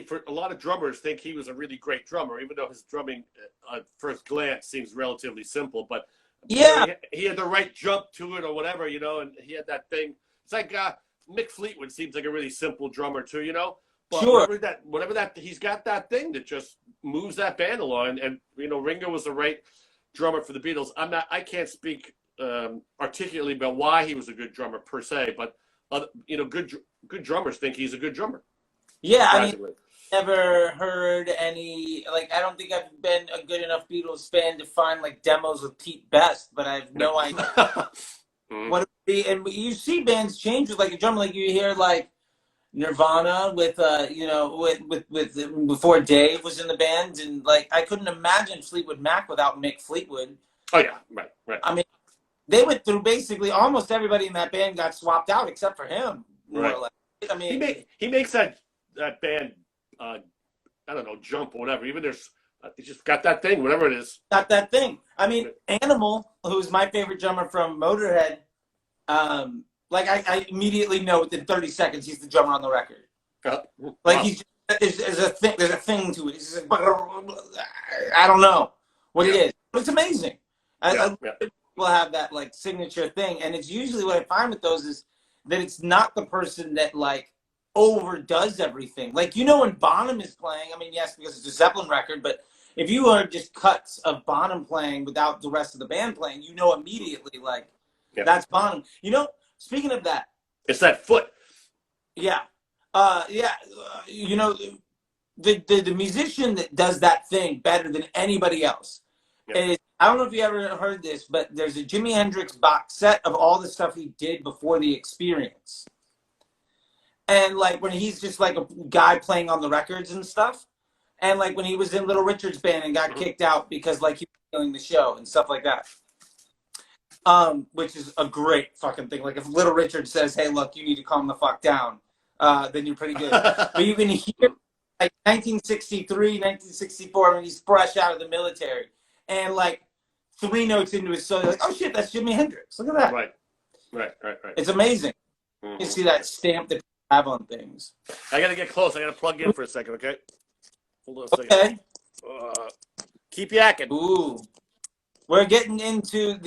for a lot of drummers, think he was a really great drummer, even though his drumming at first glance seems relatively simple. But he had the right jump to it or whatever, and he had that thing. It's like Mick Fleetwood seems like a really simple drummer too, But sure. whatever that he's got that thing that just moves that band along, and Ringo was the right drummer for the Beatles. I can't speak articulately about why he was a good drummer per se, but good drummers think he's a good drummer. Yeah, I mean, never heard any I don't think I've been a good enough Beatles fan to find like demos with Pete Best, but I have no idea what it would be. And you see bands change with like a drummer, like you hear like Nirvana with with before Dave was in the band, and like I couldn't imagine Fleetwood Mac without Mick Fleetwood. Oh yeah, right. I mean, they went through basically almost everybody in that band got swapped out except for him. More or less. I mean, he makes that band I don't know, jump or whatever. Even there's he just got that thing, whatever it is. Got that thing. I mean, Animal, who's my favorite drummer from Motorhead. I immediately know within 30 seconds he's the drummer on the record. He's there's a thing. There's a thing to it. He's just, I don't know what it is, but it's amazing. People have that like signature thing, and it's usually what I find with those is that it's not the person that like overdoes everything. Like when Bonham is playing. I mean, yes, because it's a Zeppelin record, but if you are just cuts of Bonham playing without the rest of the band playing, immediately like that's Bonham. Speaking of that, it's that foot. Yeah. The musician that does that thing better than anybody else is, I don't know if you ever heard this, but there's a Jimi Hendrix box set of all the stuff he did before the Experience. And like when he's just like a guy playing on the records and stuff. And like when he was in Little Richard's band and got kicked out because like he was killing the show and stuff like that. Which is a great fucking thing. Like if Little Richard says, "Hey, look, you need to calm the fuck down," then you're pretty good. But you can hear like 1963, 1964 when he's fresh out of the military, and like 3 notes into his solo, you're like, "Oh shit, that's Jimi Hendrix! Look at that!" Right. It's amazing. Mm-hmm. You see that stamp that people have on things. I gotta get close. I gotta plug in for a second, okay? Hold on a second. Okay. Keep yakking. Ooh. We're getting into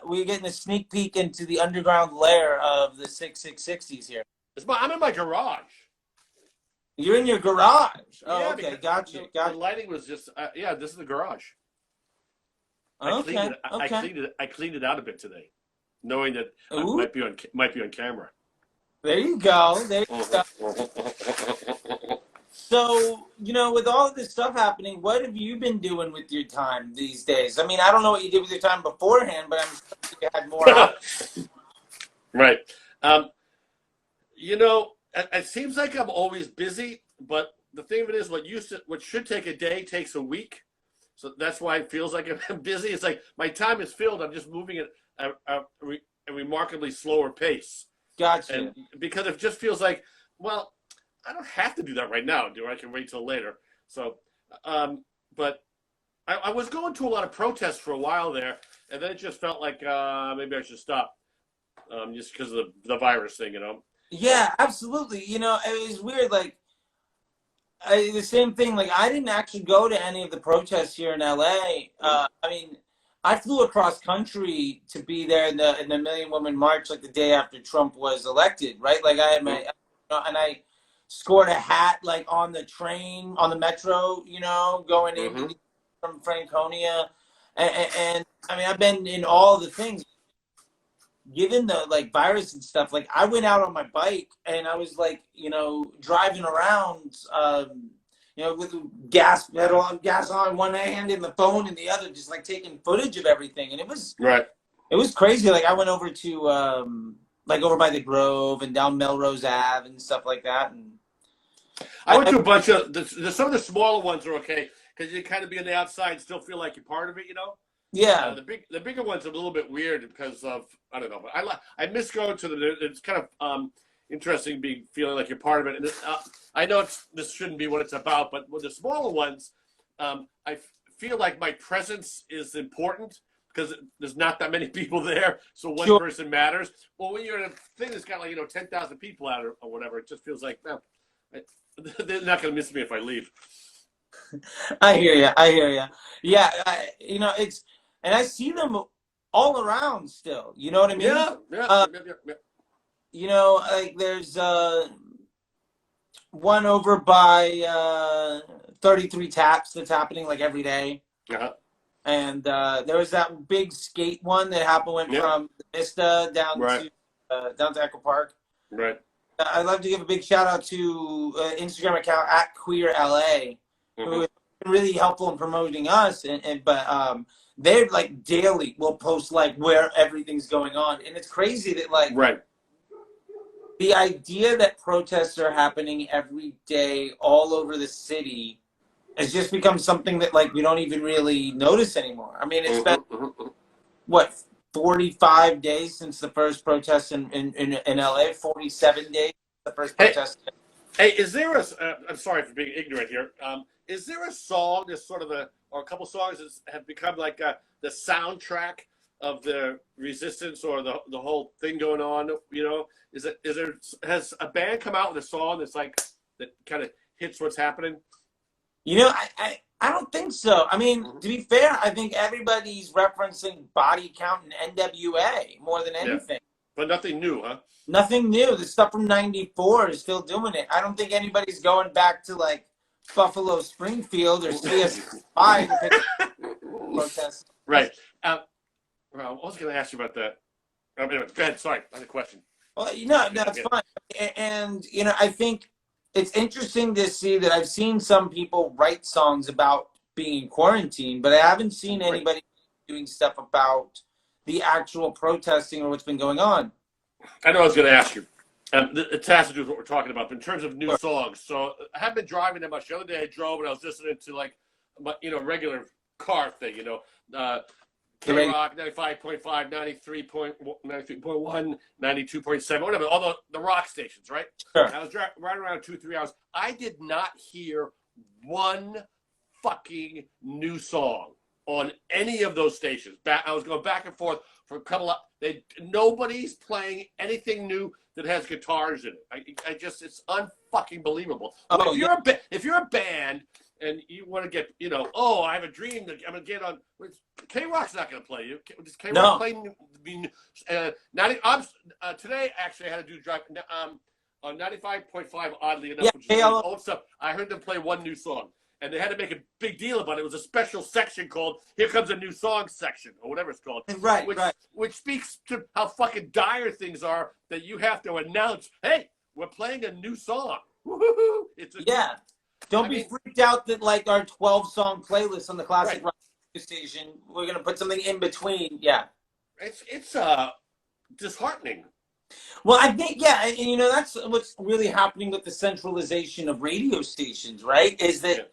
we're getting a sneak peek into the underground lair of the 6660s here. I'm in my garage. You're in your garage. Oh, yeah, okay. Got you. The lighting was just, this is the garage. Okay. I cleaned it out a bit today, knowing that I might be on camera. There you go. There you go. So, with all of this stuff happening, what have you been doing with your time these days? I mean, I don't know what you did with your time beforehand, but I'm sure you had more options. Right. Um, it seems like I'm always busy, but the thing of it is, what should take a day takes a week. So that's why it feels like I'm busy. It's like my time is filled. I'm just moving at a remarkably slower pace. Gotcha. And because it just feels like, well, I don't have to do that right now, do I? I can wait till later. So, but I was going to a lot of protests for a while there, and then it just felt like maybe I should stop, just because of the virus thing, Yeah, absolutely. It was weird. Like, the same thing. Like, I didn't actually go to any of the protests here in LA. I mean, I flew across country to be there in the Million Woman March, like the day after Trump was elected. Right? Like, I had my, and I scored a hat like on the train on the metro. Going in Mm-hmm. from Franconia, and I mean, I've been in all the things. Given the like virus and stuff, like I went out on my bike and I was like, driving around, with gas on one hand and the phone in the other, just like taking footage of everything. And Right. it was crazy. Like I went over to, like over by the Grove and down Melrose Ave and stuff like that. And I went to a bunch of some of the smaller ones are okay because you kind of be on the outside and still feel like you're part of it. yeah, The bigger ones are a little bit weird because of I don't know, but I miss going to the. It's kind of interesting feeling like you're part of it. And I know this shouldn't be what it's about, but with the smaller ones, I feel like my presence is important because there's not that many people there, so one sure. person matters. Well, when you're in a thing that's got like 10,000 people out or whatever, it just feels like they're not going to miss me if I leave. I hear you. I hear you. Yeah, it's and I see them all around still. You know what I mean? Yeah, yeah, Uh, yeah, yeah, yeah. like there's one over by 33 Taps that's happening like every day, Uh-huh. and there was that big skate one that went Yeah, from Vista right, down to Echo Park. right. I'd love to give a big shout out to Instagram account at Queer LA, who Mm-hmm. has been really helpful in promoting us. But they like daily will post like where everything's going on, and it's crazy that like Right. the idea that protests are happening every day all over the city has just become something that like we don't even really notice anymore. I mean, it's been Mm-hmm, mm-hmm. what 45 days since the first protest in LA. 47 days since the first Hey, protest. hey, is there a? I'm sorry for being ignorant here. Is there a song, this sort of or a couple songs that have become like the soundtrack of the resistance or the whole thing going on? Has a band come out with a song that's like that kind of hits what's happening? I don't think so. I mean, to be fair, I think everybody's referencing Body Count and NWA more than Yeah, anything. but nothing new, huh? Nothing new. The stuff from '94 is still doing it. I don't think anybody's going back to like Buffalo Springfield or CS5 to pick up protests. Right. Well, I was going to ask you about that. Anyway, go ahead. Sorry, I had a question. Well, that's fine. And I think it's interesting to see that I've seen some people write songs about being in quarantine, but I haven't seen Right. anybody doing stuff about the actual protesting or what's been going on. I know I was going to ask you. It has to do with what we're talking about, but in terms of new songs. So I haven't been driving that much. The other day I drove and I was listening to like, regular car thing, K-Rock, 95.5, 93.1, 92.7, whatever, all the rock stations, right? Sure. I was riding around 2-3 hours. I did not hear one fucking new song on any of those stations. I was going back and forth for a couple of. Nobody's playing anything new that has guitars in it. It's unfucking believable. Oh, If you're a band and you want to get, I have a dream that I'm going to get on. K-Rock's not going to play you. Does K-Rock play? Today, actually, I had to do drive on 95.5. Oddly enough, which is old stuff. I heard them play one new song, and they had to make a big deal about it. It was a special section called "Here Comes a New Song" section, or whatever it's called. Right, which, right. Which speaks to how fucking dire things are that you have to announce, "Hey, we're playing a new song." Woo-hoo-hoo. Yeah. Don't be freaked out that like our 12-song playlist on the classic rock station, we're gonna put something in between. Yeah. It's disheartening. Well, I think, yeah, and you know, that's what's really happening with the centralization of radio stations, right? Is that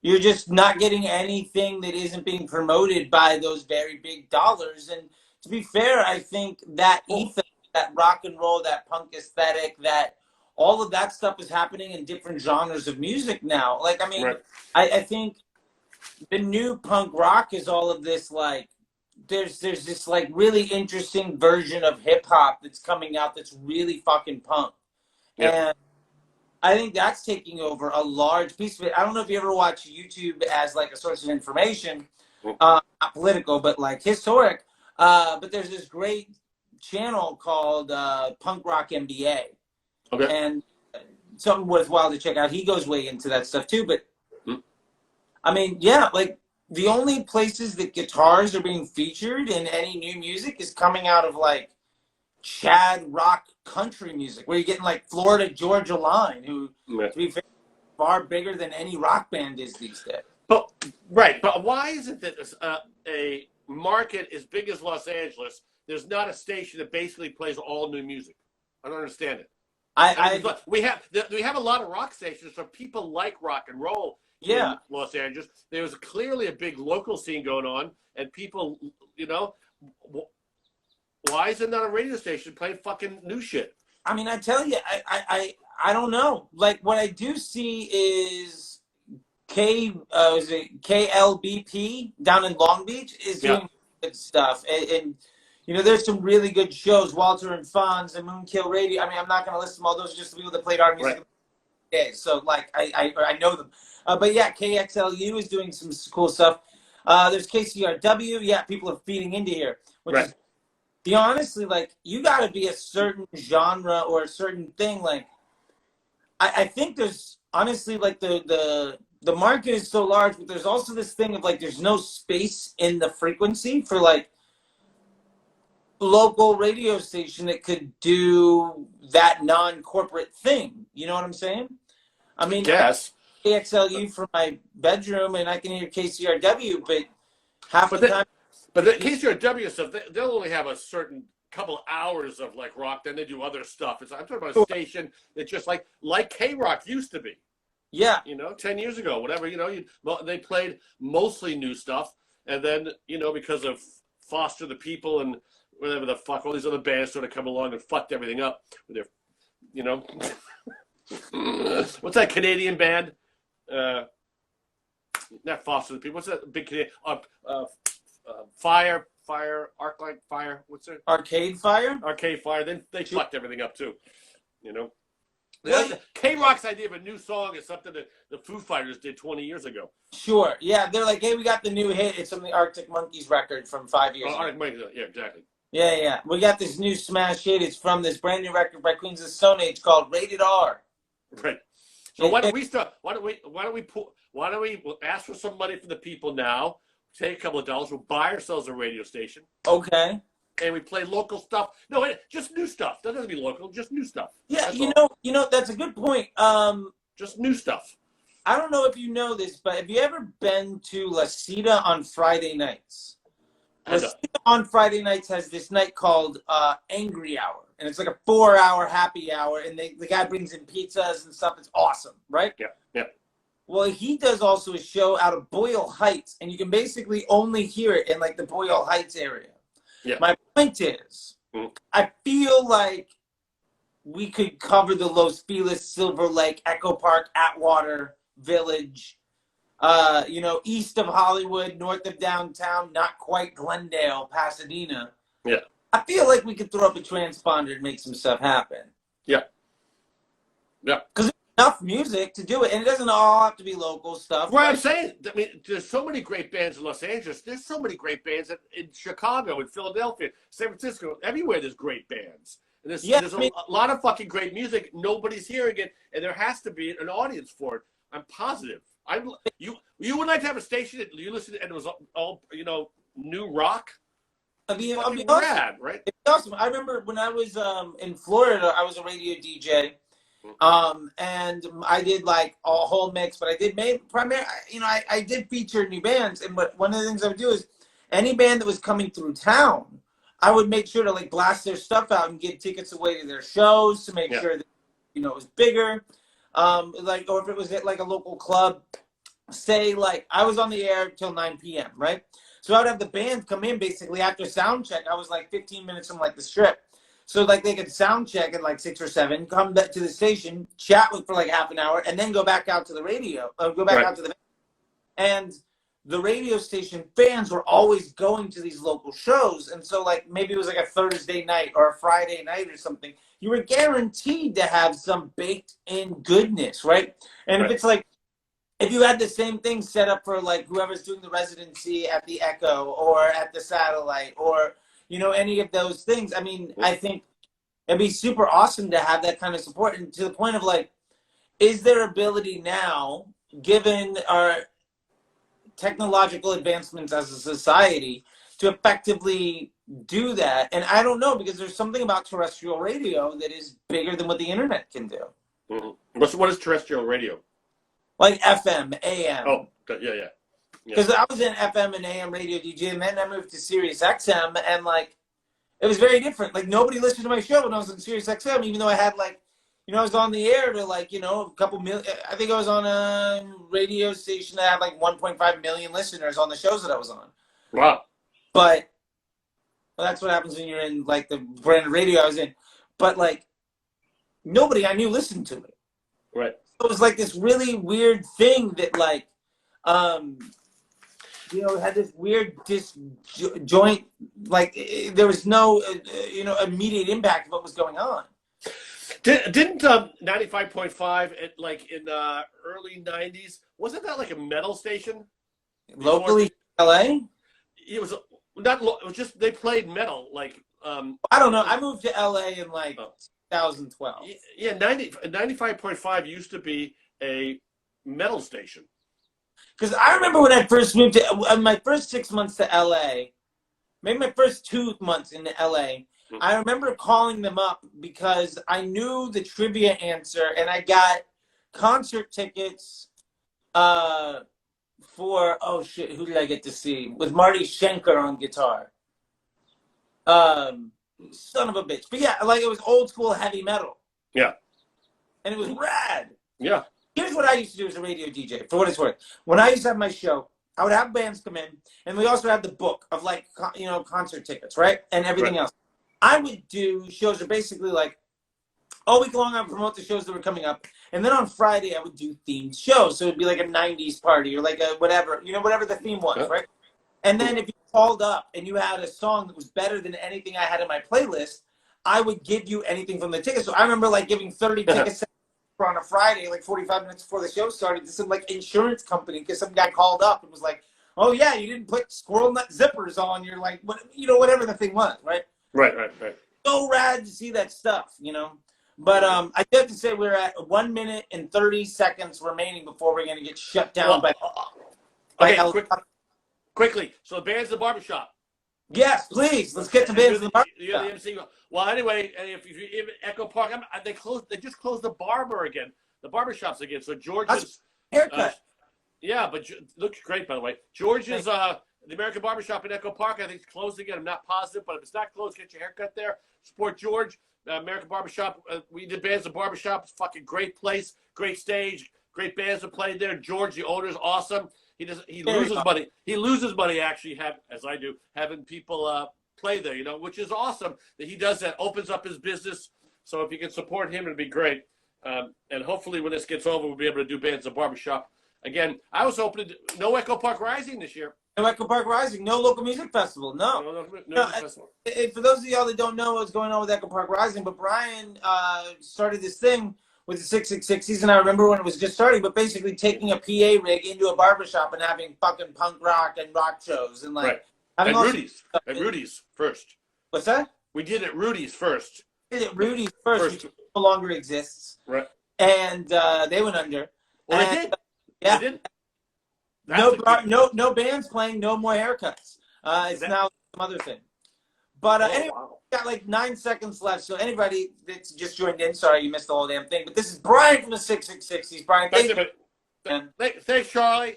you're just not getting anything that isn't being promoted by those very big dollars. And to be fair, I think that ethos, that rock and roll, that punk aesthetic, that all of that stuff is happening in different genres of music now. Like, I mean, I think the new punk rock is all of this, like, there's this like really interesting version of hip hop that's coming out that's really fucking punk. And I think that's taking over a large piece of it. I don't know if you ever watch YouTube as like a source of information, not political, but like historic. But there's this great channel called Punk Rock MBA. Okay. And something worthwhile to check out. He goes way into that stuff too. But I mean, yeah, like the only places that guitars are being featured in any new music is coming out of like Chad rock country music, where you're getting like Florida Georgia Line, who to be fair, far bigger than any rock band is these days. But why is it that a market as big as Los Angeles, there's not a station that basically plays all new music? I don't understand it. We have a lot of rock stations, so people like rock and roll. In Los Angeles, there was clearly a big local scene going on, and people, you know, why is it not a radio station playing fucking new shit? I mean, I tell you, I don't know. Like, what I do see is KLBP down in Long Beach is doing good stuff, and you know, there's some really good shows. Walter and Fonz and Moonkill Radio. I mean, I'm not going to list them all. Those are just the people that played our music. Okay, so like I know them. But yeah, KXLU is doing some cool stuff. There's KCRW. Yeah, people are feeding into here. Which is, be honestly, like, you got to be a certain genre or a certain thing. Like, I think there's honestly, like, the market is so large, but there's also this thing of like there's no space in the frequency for like local radio station that could do that non-corporate thing. You know what I'm saying? I mean, yes. AXLU from my bedroom, and I can hear KCRW, but half the time. But the KCRW stuff, they'll only have a certain couple hours of like rock, then they do other stuff. I'm talking about a station that's just like K-Rock used to be. Yeah. You know, 10 years ago, whatever, you know, they played mostly new stuff, and then, you know, because of Foster the People and whatever the fuck, all these other bands sort of come along and fucked everything up with their, you know. What's that Canadian band? Not Foster the People. What's that big Canadian? Fire, Arclight Fire. What's it? Arcade Fire. Arcade Fire. Then they fucked everything up too. You know. K-Rock's idea of a new song is something that the Foo Fighters did 20 years ago. Sure. Yeah, they're like, hey, we got the new hit. It's from the Arctic Monkeys record from 5 years ago. Arctic Monkeys. Yeah, exactly. Yeah. We got this new smash hit. It's from this brand new record by Queens of the Stone Age called Rated R. Right. So why don't we start? Why don't we ask for some money from the people now? Take a couple of dollars. We'll buy ourselves a radio station. Okay. And we play local stuff. No, just new stuff. That doesn't be local. Just new stuff. Yeah, you know, that's a good point. Just new stuff. I don't know if you know this, but have you ever been to La Cita on Friday nights? La Cita on Friday nights has this night called Angry Hour. And it's like a 4-hour happy hour, and the guy brings in pizzas and stuff. It's awesome, right? Yeah. Well, he does also a show out of Boyle Heights, and you can basically only hear it in like the Boyle Heights area. Yeah. My point is, I feel like we could cover the Los Feliz, Silver Lake, Echo Park, Atwater, Village, you know, east of Hollywood, north of downtown, not quite Glendale, Pasadena. Yeah. I feel like we could throw up a transponder and make some stuff happen. Yeah. Because there's enough music to do it, and it doesn't all have to be local stuff. Well, I'm saying, I mean, there's so many great bands in Los Angeles. There's so many great bands in Chicago, in Philadelphia, San Francisco. Everywhere there's great bands. And there's a lot of fucking great music. Nobody's hearing it, and there has to be an audience for it. I'm positive. You would like to have a station that you listen to, and it was all new rock. I'll be Fucking awesome. rad, right? It's awesome. I remember when I was in Florida, I was a radio DJ. And I did like a whole mix, but I did I did feature new bands. And one of the things I would do is any band that was coming through town, I would make sure to like blast their stuff out and give tickets away to their shows to make sure that, it was bigger. Or if it was at like a local club, say like I was on the air till 9 p.m., right? So I would have the band come in basically after sound check. I was like 15 minutes from like the strip. So like they could sound check at like 6 or 7, come back to the station, chat with for like half an hour, and then go back out to the radio, go back out to the. And the radio station fans were always going to these local shows, and so like maybe it was like a Thursday night or a Friday night or something. You were guaranteed to have some baked-in goodness, right? And if it's like, if you had the same thing set up for like whoever's doing the residency at the Echo or at the Satellite or any of those things. I mean, I think it'd be super awesome to have that kind of support. And to the point of like, is there ability now, given our technological advancements as a society, to effectively do that? And I don't know, because there's something about terrestrial radio that is bigger than what the internet can do. Mm-hmm. What is terrestrial radio? Like FM, AM. Oh, yeah. Because I was in FM and AM radio DJ, and then I moved to Sirius XM, and like, it was very different. Like, nobody listened to my show when I was on Sirius XM, even though I had like, I was on the air to like, a couple million. I think I was on a radio station that had like 1.5 million listeners on the shows that I was on. Wow. But that's what happens when you're in like the brand of radio I was in. But like, nobody I knew listened to it. Right. So it was like this really weird thing that like, it had this weird disjoint, like there was no, immediate impact of what was going on. Didn't 95.5 like in the early 90s, wasn't that like a metal station? Locally, LA? It was not. It was just they played metal. Like I don't know. I moved to LA in like 2012. Yeah, 95.5 used to be a metal station. Because I remember when I first moved to my first 6 months to LA, maybe my first 2 months in LA. I remember calling them up because I knew the trivia answer, and I got concert tickets for, oh shit, who did I get to see? With Marty Schenker on guitar. Son of a bitch. But yeah, like it was old school heavy metal. Yeah. And it was rad. Yeah. Here's what I used to do as a radio DJ, for what it's worth. When I used to have my show, I would have bands come in, and we also had the book of like, concert tickets, right? And everything else. I would do shows that basically like all week long I would promote the shows that were coming up. And then on Friday I would do themed shows. So it'd be like a 90s party or like a whatever, whatever the theme was, right? And then if you called up and you had a song that was better than anything I had in my playlist, I would give you anything from the tickets. So I remember like giving 30 tickets on a Friday, like 45 minutes before the show started, to some like insurance company because some guy called up and was like, oh yeah, you didn't put squirrel nut zippers on. You're like, whatever the thing was, right? Right. So rad to see that stuff, But I do have to say we're at 1 minute and 30 seconds remaining before we're going to get shut down quickly. So the band's the Barbershop. Yes, please. Let's get to bands the Barbershop. You're the MC. Well, anyway, if you're in Echo Park, they just closed the Barber again. The Barbershops again. So George's haircut. Yeah, but looks great, by the way. George's the American Barbershop in Echo Park, I think it's closed again. I'm not positive, but if it's not closed, get your haircut there. Support George. American Barbershop. We did bands at Barbershop. It's a fucking great place, great stage, great bands that played there. George, the owner's awesome. He loses money. He loses money actually, as I do, having people play there. Which is awesome that he does that. Opens up his business. So if you can support him, it'd be great. And hopefully, when this gets over, we'll be able to do bands at Barbershop again. I was hoping no Echo Park Rising this year. No Echo Park Rising, no local music festival, no festival. For those of y'all that don't know what's going on with Echo Park Rising, but Brian started this thing with the 666s, and I remember when it was just starting, but basically taking a PA rig into a barbershop and having fucking punk rock and rock shows and like having Rudy's first. What's that? We did it Rudy's first. Rudy's first, which no longer exists. Right. And they went under. Well, they did. Yeah. They did. No, no bands playing, no more haircuts. It's now some other thing. But anyway, wow. we got like 9 seconds left. So anybody that's just joined in, sorry you missed the whole damn thing. But this is Brian from the 666. Brian, thank you. Thanks, Charlie.